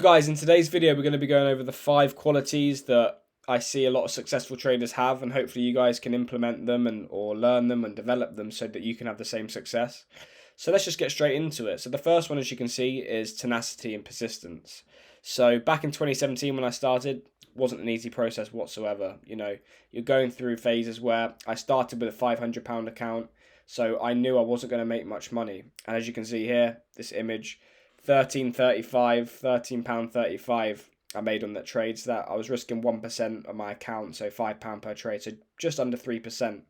Guys, in today's video we're going to be going over the 5 qualities that I see a lot of successful traders have, and hopefully you guys can implement them or learn them and develop them so that you can have the same success. So let's just get straight into it. So the first one, as you can see, is tenacity and persistence. So back in 2017 when I started, wasn't an easy process whatsoever. You're going through phases where I started with a £500 account, so I knew I wasn't going to make much money. And as you can see here, this image, £13.35 I made on that trade. So that I was risking 1% of my account, so £5 per trade, so just under 3%.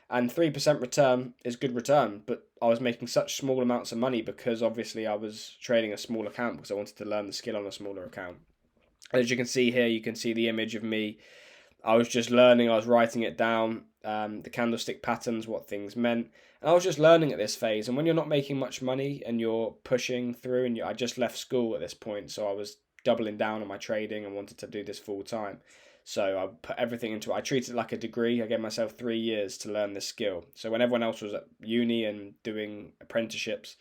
And 3% return is good return, but I was making such small amounts of money because obviously I was trading a small account because I wanted to learn the skill on a smaller account. As you can see here, you can see the image of me. I was just learning, I was writing it down, the candlestick patterns, what things meant. And I was just learning at this phase. And when you're not making much money and you're pushing through, and I just left school at this point, so I was doubling down on my trading and wanted to do this full time. So I put everything into it. I treated it like a degree. I gave myself 3 years to learn this skill. So when everyone else was at uni and doing apprenticeships,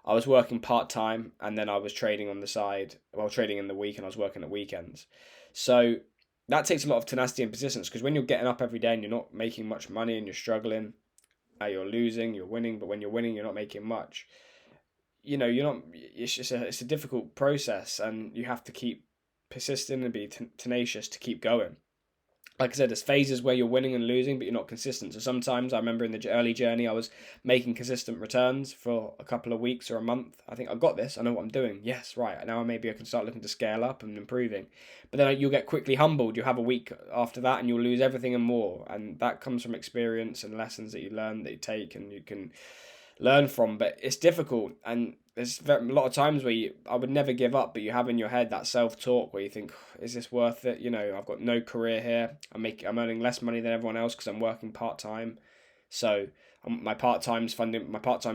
I was working part-time and then I was trading on the side, well, trading in the week, and I was working at weekends. So that takes a lot of tenacity and persistence, because when you're getting up every day and you're not making much money and you're struggling, you're losing, you're winning, but when you're winning, you're not making much. You're not. It's a difficult process, and you have to keep persisting and be tenacious to keep going. Like I said, there's phases where you're winning and losing, but you're not consistent. So sometimes I remember in the early journey, I was making consistent returns for a couple of weeks or a month. I think I got this. I know what I'm doing. Yes, right. Now maybe I can start looking to scale up and improving. But then you'll get quickly humbled. You'll have a week after that and you'll lose everything and more. And that comes from experience and lessons that you learn, that you take, and you can learn from. But it's difficult, and there's a lot of times where I would never give up, but you have in your head that self-talk where you think, is this worth it? I've got no career here. I'm earning less money than everyone else because I'm working part-time. So my part-time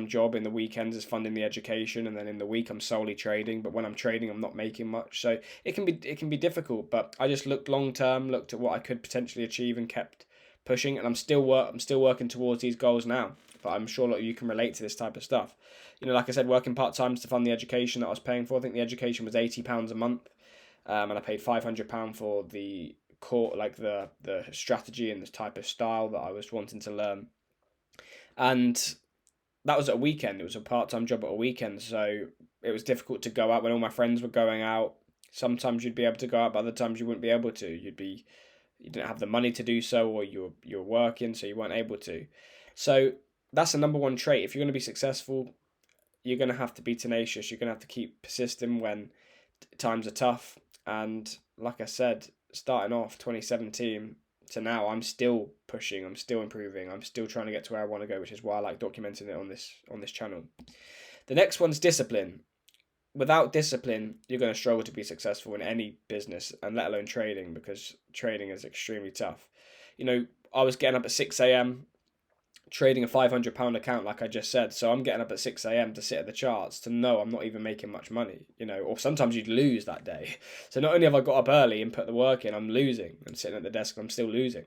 job in the weekends is funding the education, and then in the week I'm solely trading. But when I'm trading, I'm not making much. So it can be difficult. But I just looked long term, looked at what I could potentially achieve, and kept pushing. And I'm still working towards these goals now. But I'm sure you can relate to this type of stuff. Like I said, working part-time to fund the education that I was paying for. I think the education was £80 a month, and I paid £500 for the core, like the strategy and the type of style that I was wanting to learn. And that was at a weekend. It was a part-time job at a weekend, so it was difficult to go out when all my friends were going out. Sometimes you'd be able to go out, but other times you wouldn't be able to. You didn't have the money to do so, or you're working, so you weren't able to. So that's the number one trait. If you're going to be successful, you're going to have to be tenacious. You're going to have to keep persisting when times are tough. And like I said, starting off 2017 to now, I'm still pushing. I'm still improving. I'm still trying to get to where I want to go, which is why I like documenting it on this channel. The next one's discipline. Without discipline, you're going to struggle to be successful in any business, and let alone trading, because trading is extremely tough. I was getting up at 6 a.m. trading a £500 account, like I just said. So I'm getting up at 6 a.m. to sit at the charts to know I'm not even making much money, or sometimes you'd lose that day. So not only have I got up early and put the work in, I'm losing. I'm sitting at the desk and I'm still losing.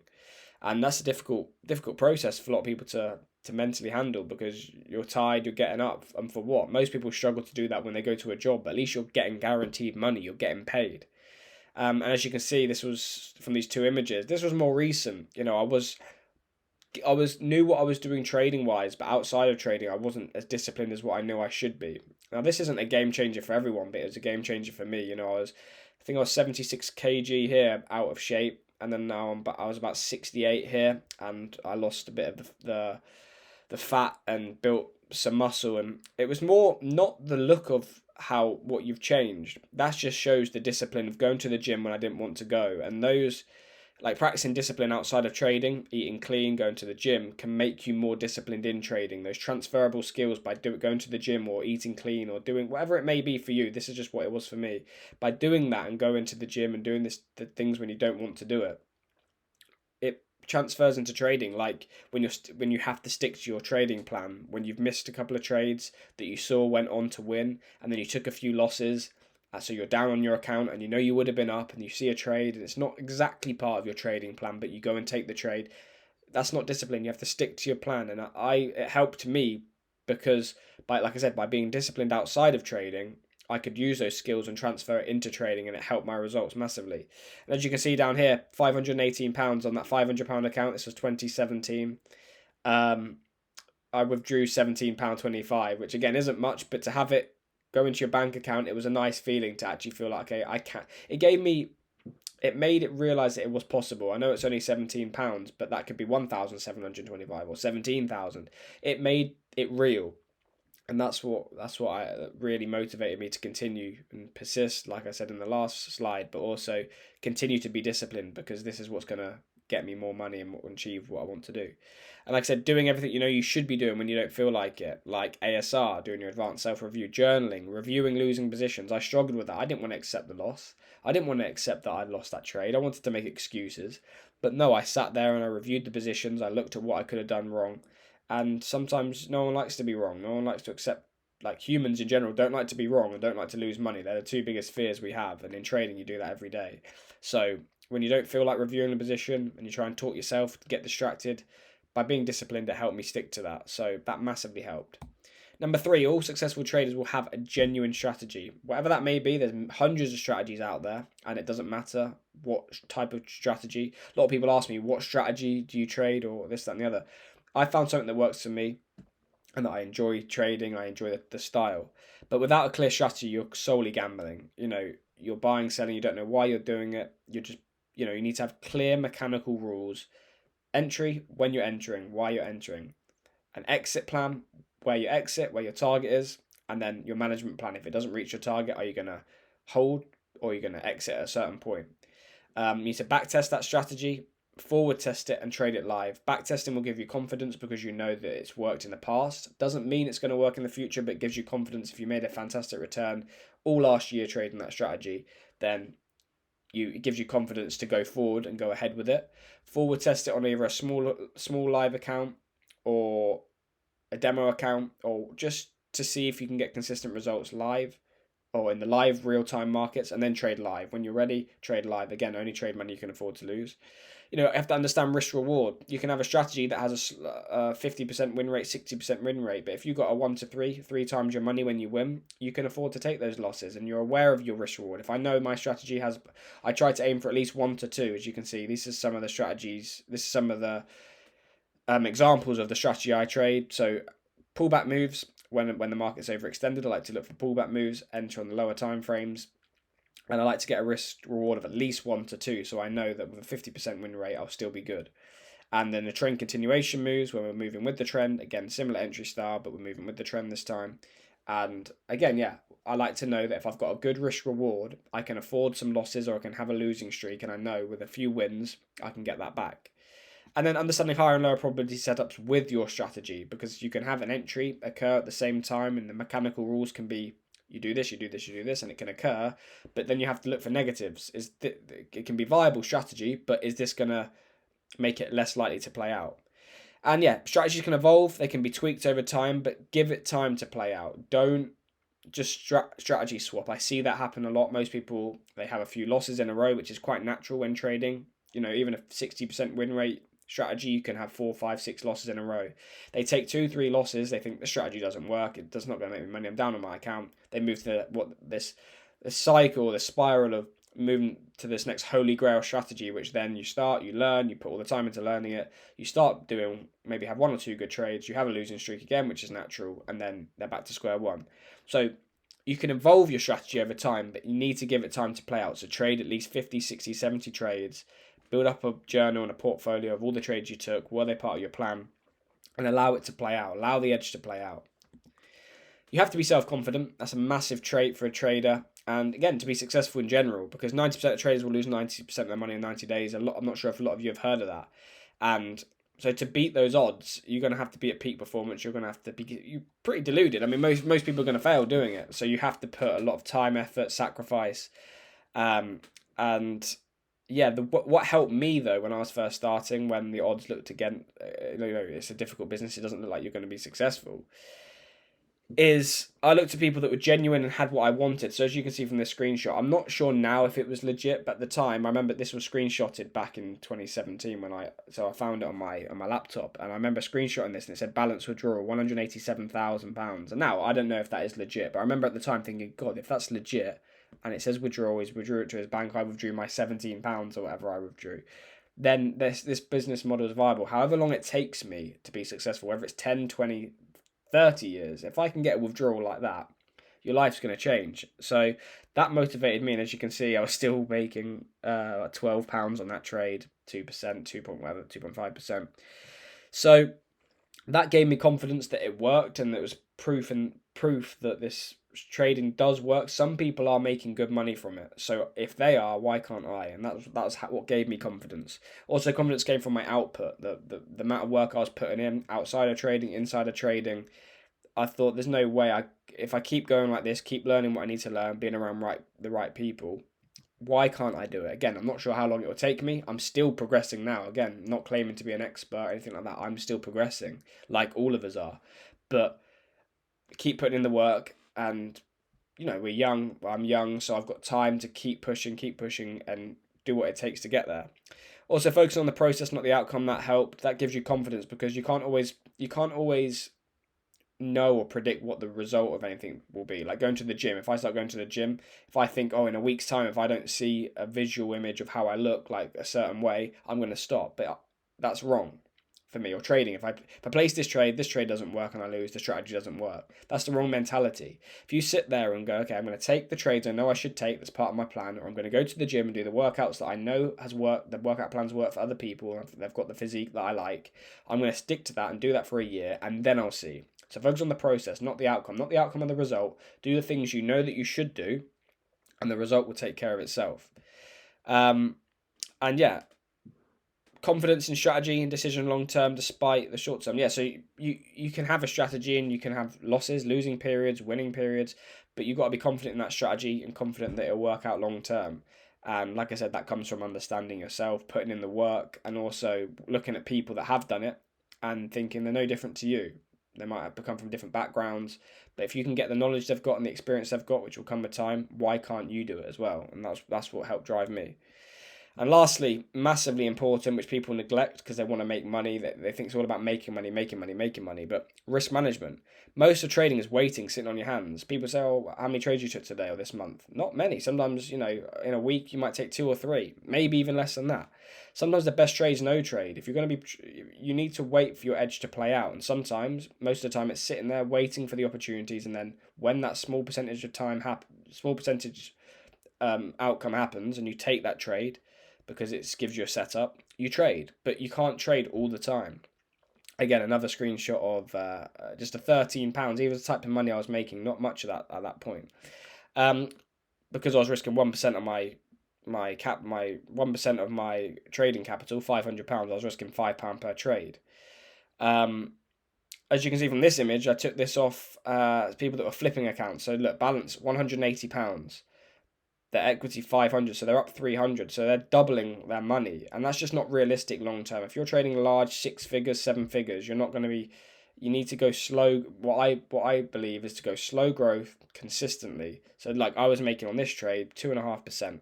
And that's a difficult process for a lot of people to mentally handle, because you're tired, you're getting up, and for what? Most people struggle to do that when they go to a job, but at least you're getting guaranteed money, you're getting paid. And as you can see, this was from these 2 images. This was more recent. I knew what I was doing trading wise, but outside of trading, I wasn't as disciplined as what I knew I should be. Now, this isn't a game changer for everyone, but it was a game changer for me. I think I was 76 kg here, out of shape, and then now I was about 68 here, and I lost a bit of the fat and built some muscle. And it was more not the look of what you've changed. That just shows the discipline of going to the gym when I didn't want to go, and those, like practicing discipline outside of trading, eating clean, going to the gym, can make you more disciplined in trading. Those transferable skills by going to the gym or eating clean or doing whatever it may be for you. This is just what it was for me. By doing that and going to the gym and doing the things when you don't want to do it, it transfers into trading. Like when you have to stick to your trading plan, when you've missed a couple of trades that you saw went on to win, and then you took a few losses. So you're down on your account and you would have been up, and you see a trade and it's not exactly part of your trading plan, but you go and take the trade. That's not discipline. You have to stick to your plan. And it helped me because, like I said, by being disciplined outside of trading, I could use those skills and transfer it into trading, and it helped my results massively. And as you can see down here, £518 on that £500 account. This was 2017. I withdrew £17.25, which again isn't much, but to have it go into your bank account, it was a nice feeling to actually feel like, okay, I can. It made it realise that it was possible. I know it's only £17, but that could be 1,725 or 17,000. It made it real, and that's what really motivated me to continue and persist, like I said in the last slide, but also continue to be disciplined, because this is what's going to get me more money and achieve what I want to do. And like I said, doing everything you should be doing when you don't feel like it, like ASR, doing your advanced self-review, journaling, reviewing losing positions. I struggled with that. I didn't want to accept the loss. I didn't want to accept that I'd lost that trade. I wanted to make excuses. But no, I sat there and I reviewed the positions. I looked at what I could have done wrong. And sometimes no one likes to be wrong. No one likes to accept, like humans in general, don't like to be wrong and don't like to lose money. They're the two biggest fears we have. And in trading, you do that every day. So when you don't feel like reviewing the position and you try and talk yourself to get distracted, by being disciplined, it helped me stick to that. So that massively helped. Number 3, all successful traders will have a genuine strategy. Whatever that may be, there's hundreds of strategies out there, and it doesn't matter what type of strategy. A lot of people ask me, what strategy do you trade, or this, that, and the other. I found something that works for me and that I enjoy trading. I enjoy the style. But without a clear strategy, you're solely gambling. You're buying, selling, you don't know why you're doing it. You're just, you need to have clear mechanical rules. Entry, when you're entering, why you're entering. An exit plan, where you exit, where your target is, and then your management plan. If it doesn't reach your target, are you going to hold or are you going to exit at a certain point? You need to backtest that strategy, forward test it, and trade it live. Backtesting will give you confidence because you know that it's worked in the past. Doesn't mean it's going to work in the future, but it gives you confidence. If you made a fantastic return all last year trading that strategy, then it gives you confidence to go forward and go ahead with it. Forward test it on either a small live account or a demo account, or just to see if you can get consistent results live or in the live real-time markets, and then trade live. When you're ready, trade live. Again, only trade money you can afford to lose. You have to understand risk reward. You can have a strategy that has a 50% win rate, 60% win rate, but if you've got a 1 to 3 times your money when you win, you can afford to take those losses, and you're aware of your risk reward. If I know my strategy I try to aim for at least 1 to 2, as you can see. This is some of the strategies. This is some of the examples of the strategy I trade. So pullback moves, when the market's overextended, I like to look for pullback moves, enter on the lower time frames, and I like to get a risk reward of at least 1 to 2, so I know that with a 50% win rate, I'll still be good. And then the trend continuation moves, when we're moving with the trend, again, similar entry style, but we're moving with the trend this time. And again, I like to know that if I've got a good risk reward, I can afford some losses, or I can have a losing streak, and I know with a few wins, I can get that back. And then understanding higher and lower probability setups with your strategy, because you can have an entry occur at the same time, and the mechanical rules can be you do this, you do this, you do this, and it can occur. But then you have to look for negatives. It can be viable strategy, but is this going to make it less likely to play out? And strategies can evolve. They can be tweaked over time, but give it time to play out. Don't just strategy swap. I see that happen a lot. Most people, they have a few losses in a row, which is quite natural when trading. Even a 60% win rate strategy, you can have 4, 5, 6 losses in a row. They take 2, 3 losses. They think the strategy doesn't work. It does not going to make me money. I'm down on my account. They move to this cycle, this spiral of moving to this next holy grail strategy, which then you learn, you put all the time into learning it. You start doing, maybe have 1 or 2 good trades. You have a losing streak again, which is natural, and then they're back to square one. So you can evolve your strategy over time, but you need to give it time to play out. So trade at least 50, 60, 70 trades. Build up a journal and a portfolio of all the trades you took. Were they part of your plan? And allow it to play out. Allow the edge to play out. You have to be self-confident. That's a massive trait for a trader. And again, to be successful in general, because 90% of traders will lose 90% of their money in 90 days. I'm not sure if a lot of you have heard of that. And so to beat those odds, you're going to have to be at peak performance. You're going to have to be you're pretty deluded. I mean, most people are going to fail doing it. So you have to put a lot of time, effort, sacrifice. What helped me though when I was first starting, when the odds looked again, it's a difficult business. It doesn't look like you're going to be successful. is I looked at people that were genuine and had what I wanted. So as you can see from this screenshot, I'm not sure now if it was legit, but at the time I remember this was screenshotted back in 2017 when I found it on my laptop, and I remember screenshotting this and it said balance withdrawal £187,000. And now I don't know if that is legit, but I remember at the time thinking, God, if that's legit and it says withdrawal, he's withdrew it to his bank, I withdrew my £17 or whatever I withdrew, then this business model is viable. However long it takes me to be successful, whether it's 10, 20, 30 years, if I can get a withdrawal like that, your life's going to change. So that motivated me, and as you can see, I was still making £12 on that trade, 2%, 2.5%. So that gave me confidence that it worked, and it was proof that this trading does work. Some people are making good money from it, so if they are, why can't I? And that's what gave me confidence. Also, confidence came from my output, the amount of work I was putting in outside of trading, inside of trading. I thought there's no way if I keep going like this, keep learning what I need to learn, being around the right people, why can't I do it? Again, I'm not sure how long it will take me. I'm still progressing now. Again, not claiming to be an expert or anything like that. I'm still progressing, like all of us are. But keep putting in the work, and we're young. I'm young, so I've got time to keep pushing, and do what it takes to get there. Also, focus on the process, not the outcome. That helped. That gives you confidence, because you can't always know or predict what the result of anything will be. Like going to the gym. If I start going to the gym, if I think, oh, in a week's time, if I don't see a visual image of how I look like a certain way, I'm going to stop. But that's wrong for me. Or trading, if I place this trade doesn't work and I lose, the strategy doesn't work. That's the wrong mentality. If you sit there and go, okay, I'm going to take the trades I know I should take, that's part of my plan, or I'm going to go to the gym and do the workouts that I know has worked, the workout plans work for other people, and they've got the physique that I like, I'm going to stick to that and do that for a year, and then I'll see. So focus on the process, not the outcome. Not the outcome of the result. Do the things you know that you should do, and the result will take care of itself. And yeah, confidence in strategy and decision long term despite the short term. Yeah, so you can have a strategy and you can have losses, losing periods, winning periods, but you've got to be confident in that strategy and confident that it'll work out long term. And like I said, that comes from understanding yourself, putting in the work, and also looking at people that have done it and thinking they're no different to you. They might have come from different backgrounds, but if you can get the knowledge they've got and the experience they've got, which will come with time, why can't you do it as well? And that's what helped drive me. And lastly, massively important, which people neglect because they want to make money. They think it's all about making money. But risk management. Most of trading is waiting, sitting on your hands. People say, oh, how many trades you took today or this month? Not many. Sometimes, in a week, you might take 2 or 3, maybe even less than that. Sometimes the best trade is no trade. If you're going to you need to wait for your edge to play out. And sometimes, most of the time, it's sitting there waiting for the opportunities. And then when that small percentage of time outcome happens, and you take that trade, because it gives you a setup, you trade, but you can't trade all the time. Again, another screenshot of just a £13, even the type of money I was making, not much of that at that point. Because I was risking 1% of my 1% of my trading capital, £500, I was risking £5 per trade. As you can see from this image, I took this off people that were flipping accounts. So look, balance £180. Their equity 500, so they're up 300, so they're doubling their money, and that's just not realistic long term. If you're trading large 6 figures, 7 figures, you're not going to be. You need to go slow. What I believe is to go slow growth consistently. So like I was making on this trade 2.5%.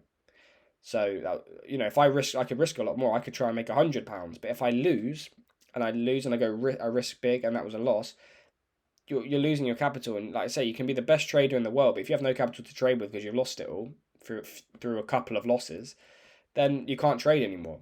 So if I could risk a lot more. I could try and make £100, but if I lose and I risk big and that was a loss, you're losing your capital. And like I say, you can be the best trader in the world, but if you have no capital to trade with because you've lost it all through a couple of losses, then you can't trade anymore.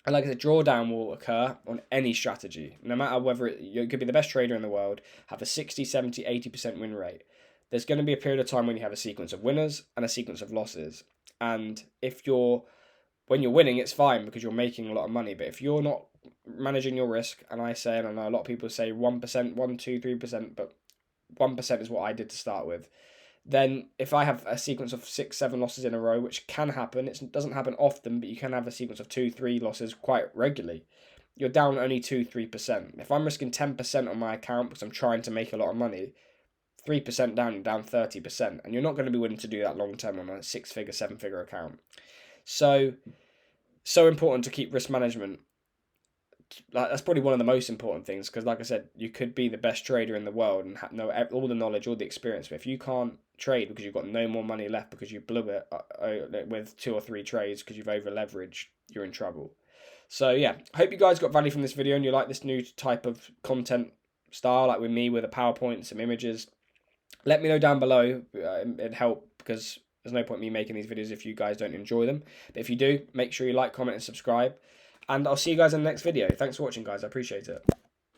And like I said, drawdown will occur on any strategy, no matter whether you could be the best trader in the world, have a 60, 70, 80% win rate. There's going to be a period of time when you have a sequence of winners and a sequence of losses. And when you're winning, it's fine because you're making a lot of money. But if you're not managing your risk, and I know a lot of people say 1%, 1, 2, 3%, but 1% is what I did to start with. Then if I have a sequence of 6, 7 losses in a row, which can happen, it doesn't happen often, but you can have a sequence of 2, 3 losses quite regularly. You're down only 2, 3%. If I'm risking 10% on my account because I'm trying to make a lot of money, 3% down, you're down 30%. And you're not going to be willing to do that long term on a 6-figure, 7-figure account. So important to keep risk management like, that's probably one of the most important things, because like I said, you could be the best trader in the world and know all the knowledge, all the experience, but if you can't trade because you've got no more money left because you blew it with 2 or 3 trades because you've over leveraged, you're in trouble. So yeah, hope you guys got value from this video and you like this new type of content style, like with me, with a PowerPoint and some images. Let me know down below. It'd help, because there's no point me making these videos if you guys don't enjoy them. But if you do, make sure you like, comment, and subscribe. And I'll see you guys in the next video. Thanks for watching, guys. I appreciate it.